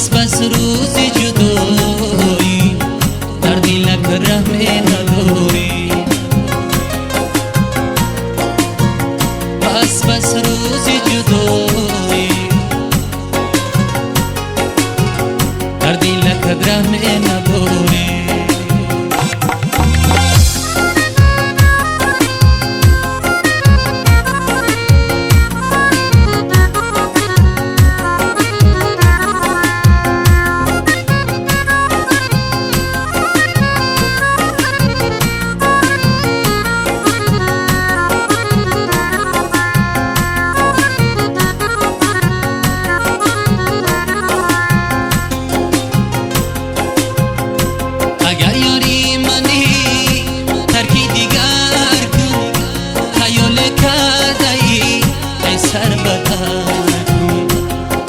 بس روزی جدایی در دلک رحمی نداری بس روزی جدایی در دلک رحمی نداری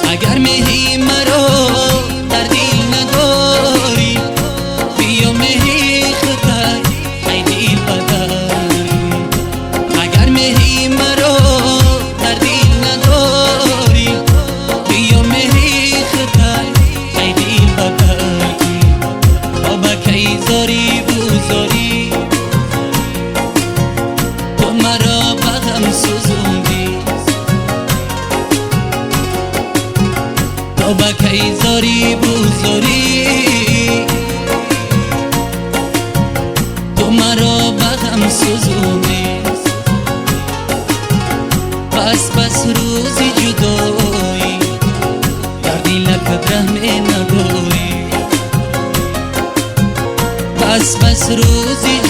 اگر میهی مرا در دل نداری بیا میهی خطای ای دل بداری اگر میهی مرا در دل نداری بیا میهی خطای ای دل بداری بابا کی زاری بوزاری تو مرا بغم سوزوندی با کی زاری بوزاری تو مرا بغم سوزونی بس روزی جدایی در دلک رحمی نداری بس روزی